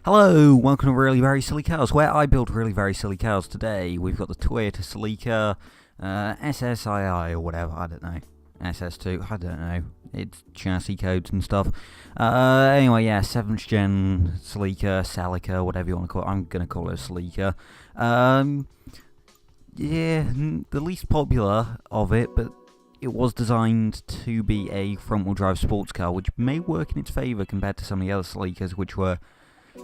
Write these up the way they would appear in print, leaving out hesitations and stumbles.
Hello, welcome to Really Very Silly Cars, where I build really very silly cars. Today we've got the Toyota Celica SSII or whatever, I don't know. SS2, I don't know. It's chassis codes and stuff. Anyway, yeah, 7th gen Celica, whatever you want to call it. I'm going to call it a Celica. Yeah, the least popular of it, but it was designed to be a front-wheel drive sports car, which may work in its favour compared to some of the other Celicas, which were...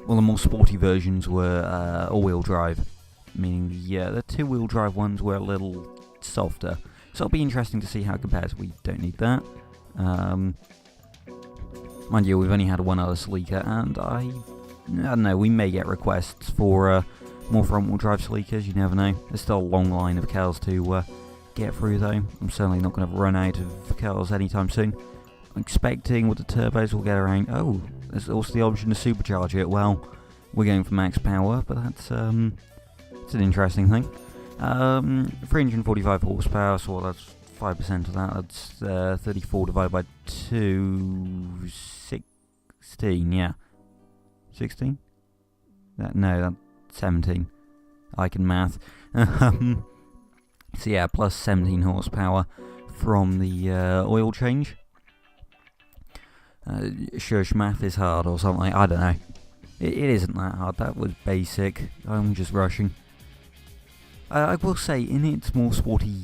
Well, the more sporty versions were all-wheel drive, meaning the two-wheel drive ones were a little softer. So it'll be interesting to see how it compares. We don't need that. Mind you, we've only had one other Celica, and I don't know, we may get requests for more front-wheel drive Celicas, you never know. There's still a long line of cars to get through, though. I'm certainly not going to run out of cars anytime soon. I'm expecting with the turbos we'll get around... Oh, there's also the option to supercharge it. Well, we're going for max power, but that's it's an interesting thing. 345 horsepower, so that's 5% of that. That's 34 divided by 2... 16, yeah. 16? No, that's 17. I can math. So yeah, plus 17 horsepower from the oil change. Shush, math is hard or something, I don't know. It isn't that hard, that was basic. I'm just rushing. I will say, in its more sporty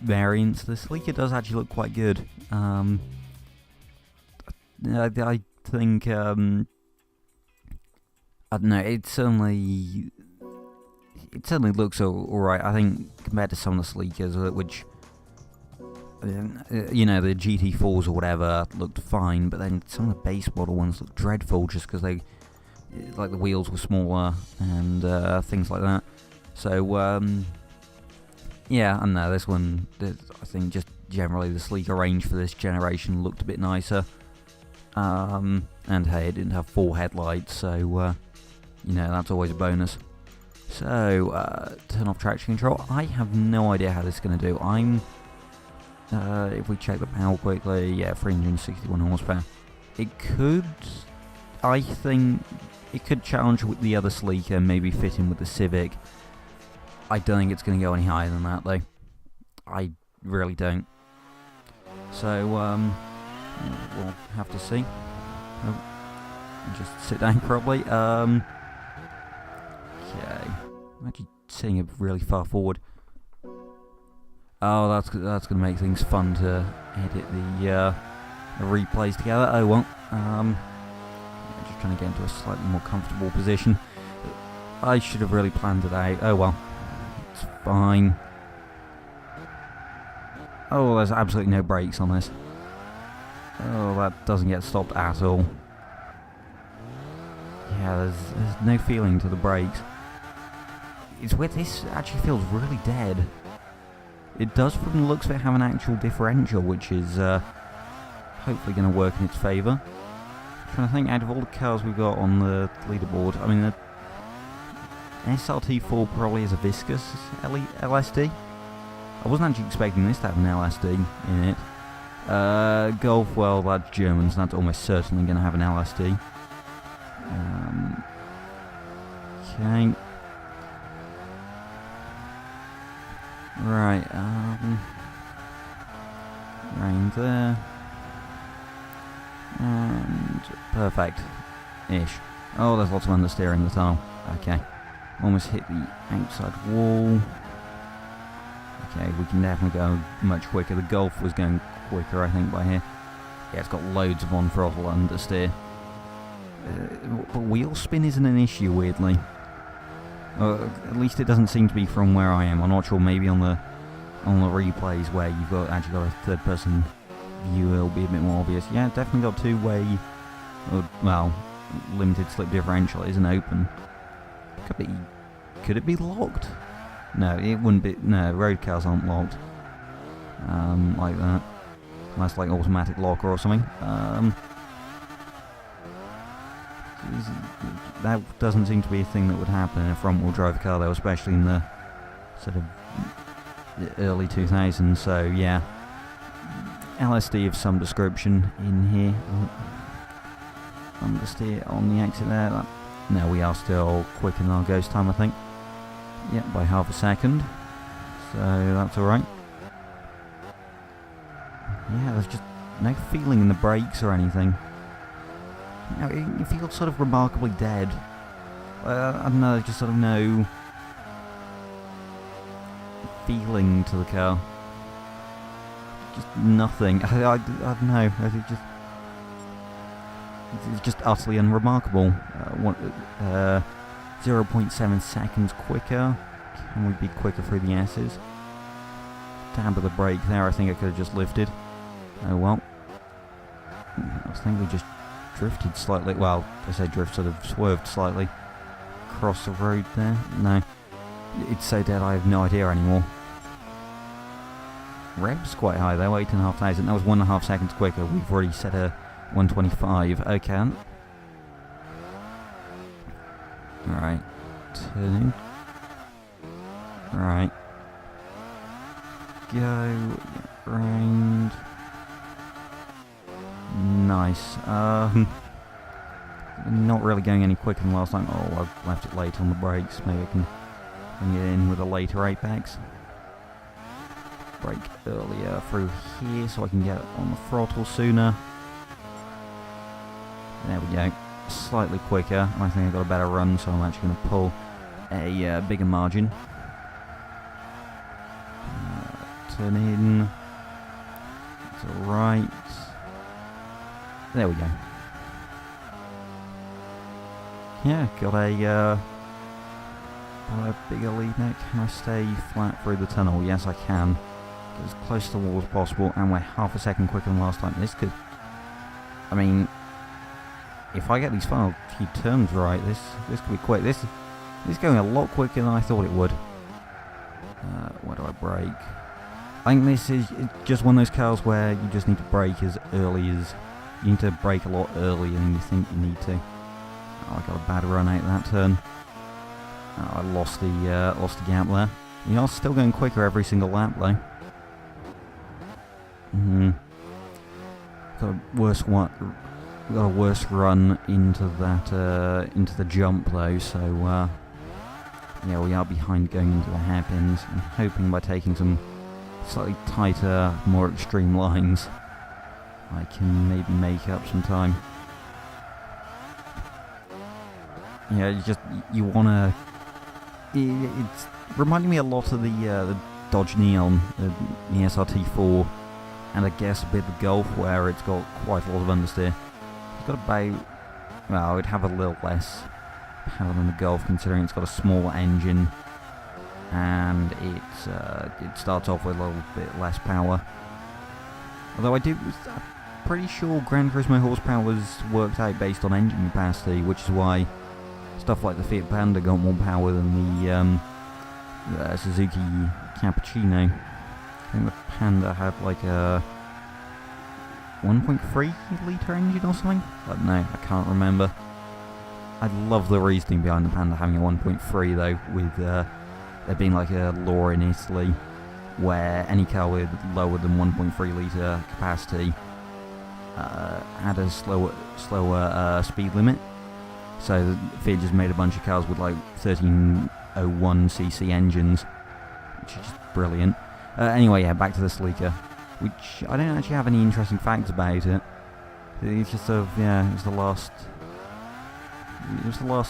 variants, the Celica does actually look quite good. I think, I don't know, it certainly looks alright. I think, compared to some of the Celicas, which... you know, the GT4s or whatever looked fine, but then some of the base model ones looked dreadful just because they, like, the wheels were smaller and things like that. So, yeah, I don't know, this one, I think just generally the Celica range for this generation looked a bit nicer. And hey, it didn't have 4 headlights, so, you know, that's always a bonus. So, turn off traction control. I have no idea how this is going to do. If we check the power quickly, yeah, 361 horsepower. It could, I think, it could challenge with the other Celica, maybe fit in with the Civic. I don't think it's going to go any higher than that, though. I really don't. So, we'll have to see. Oh, just sit down properly. Okay. I'm actually sitting it really far forward. Oh, that's going to make things fun to edit the replays together. Oh well. Just trying to get into a slightly more comfortable position. I should have really planned it out. Oh well. It's fine. Oh, there's absolutely no brakes on this. Oh, that doesn't get stopped at all. Yeah, there's no feeling to the brakes. It's weird, this actually feels really dead. It does, from the looks of it, have an actual differential, which is hopefully going to work in its favour. I'm trying to think, out of all the cars we've got on the leaderboard, I mean, the SRT4 probably has a viscous LSD. I wasn't actually expecting this to have an LSD in it. Golf, well, that's German, so that's almost certainly going to have an LSD. Okay. Right, range there, and perfect-ish. Oh, there's lots of understeer in the tunnel. Okay, almost hit the outside wall. Okay, we can definitely go much quicker. The Golf was going quicker, I think, by here. Yeah, it's got loads of on-throttle understeer. But wheel spin isn't an issue, weirdly. At least it doesn't seem to be from where I am. I'm not sure, maybe on the replays where you've actually got a third-person view, it'll be a bit more obvious. Yeah, definitely got two-way, well, limited slip differential. It isn't open. Could it be locked? No, it wouldn't be. No, road cars aren't locked. Like that. Unless like automatic locker or something. That doesn't seem to be a thing that would happen in a front-wheel drive car, though, especially in the sort of early 2000s. So yeah, LSD of some description in here. Understeer on the exit there. That No, we are still quicker than our ghost time, I think. Yeah, by half a second. So that's alright. Yeah, there's just no feeling in the brakes or anything. You know, it feels sort of remarkably dead. I don't know, there's just sort of no feeling to the car. Just nothing. I don't know. It's just utterly unremarkable. 0.7 seconds quicker. Can we be quicker through the S's? Dab of the brake there, I think I could have just lifted. Oh well. I think we just drifted slightly. Well, I say drift, sort of swerved slightly across the road there. No. It's so dead I have no idea anymore. Rev's quite high though, 8,500. That was 1.5 seconds quicker. We've already set a 125. Okay. Alright. Turning. Right. Go. Round. Nice. Not really going any quicker than last time. Oh, I've left it late on the brakes. Maybe I can bring it in with a later apex. Brake earlier through here so I can get on the throttle sooner. There we go. Slightly quicker. I think I got a better run, so I'm actually going to pull a bigger margin. Turn in. To the right. There we go. Yeah, got a bigger lead now. Can I stay flat through the tunnel? Yes, I can. Get as close to the wall as possible, and we're half a second quicker than last time. This could... I mean, if I get these final few turns right, this could be quick. This is going a lot quicker than I thought it would. Where do I brake? I think this is just one of those cars where you just need to brake as early as... You need to brake a lot earlier than you think you need to. Oh, I got a bad run out of that turn. Oh, I lost the gap there. You are still going quicker every single lap though. Got a worse one. Got a worse run into that into the jump though. So yeah, we are behind going into the hairpins. I'm hoping by taking some slightly tighter, more extreme lines, I can maybe make up some time. Yeah, you wanna. It's reminding me a lot of the Dodge Neon, the SRT4, and I guess a bit of the Golf, where it's got quite a lot of understeer. It's got about, well, it'd have a little less power than the Golf, considering it's got a smaller engine, and it starts off with a little bit less power. Although I'm pretty sure Gran Turismo horsepower was worked out based on engine capacity, which is why stuff like the Fiat Panda got more power than the Suzuki Cappuccino. I think the Panda had like a 1.3 litre engine or something? I don't know, I can't remember. I love the reasoning behind the Panda having a 1.3 though, with there being like a law in Italy where any car with lower than 1.3 litre capacity had a slower speed limit. So Fiat just made a bunch of cars with like 1301cc engines, which is just brilliant. Anyway, yeah, back to the Celica, which I don't actually have any interesting facts about it. It's just sort of, yeah, it was the last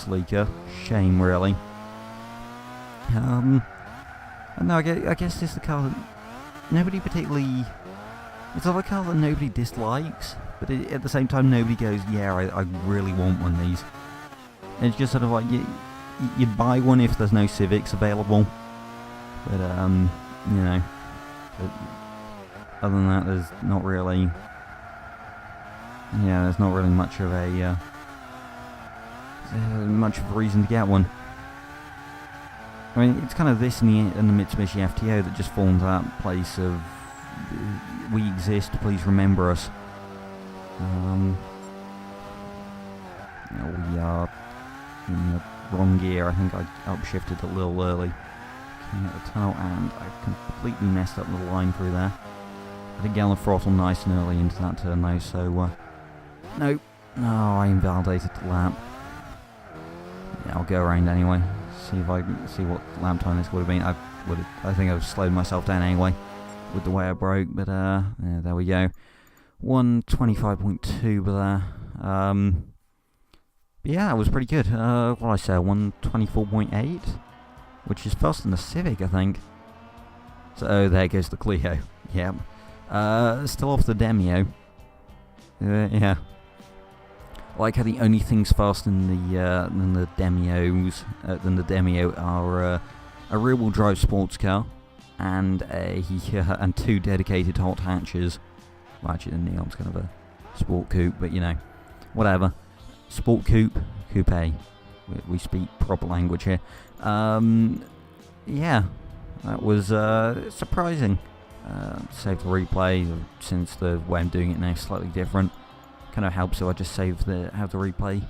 Celica. Shame, really. No, I guess this is the car that nobody particularly... It's not a car that nobody dislikes, but at the same time nobody goes, yeah, I really want one of these. It's just sort of like, you'd buy one if there's no Civics available, but you know, other than that, there's not really much of a reason to get one. I mean, it's kind of this and the Mitsubishi FTO that just forms that place of, we exist, please remember us. We are in the wrong gear. I think I upshifted a little early coming out the tunnel, and I completely messed up the line through there. I did get on the throttle nice and early into that turn though, so no, I invalidated the lap. I'll go around anyway. See if I can see what lap time this would have been. I think I've slowed myself down anyway with the way I broke, but yeah, there we go. 1:25.2 there. But yeah, that was pretty good. What did I say? 1:24.8, which is faster than the Civic, I think. So there goes the Clio. Yep. Still off the Demio. Yeah. Like how the only things faster than the Demio are a rear-wheel drive sports car and and 2 dedicated hot hatches. Well, actually, the Neon's kind of a sport coupe, but you know, whatever. Sport coupe. We speak proper language here. Yeah, that was surprising. Save the replay since the way I'm doing it now is slightly different. Kind of helps, so I just have the replay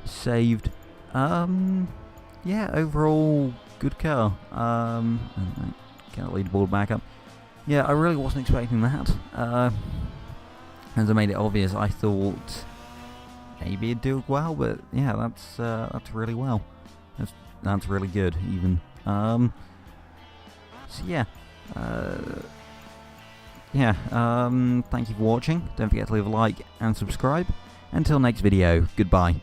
saved. Yeah, overall good car. Get the leaderboard back up. Yeah, I really wasn't expecting that. As I made it obvious, I thought maybe it'd do well, but yeah, that's really well. That's really good, even. So yeah. Thank you for watching. Don't forget to leave a like and subscribe. Until next video, goodbye.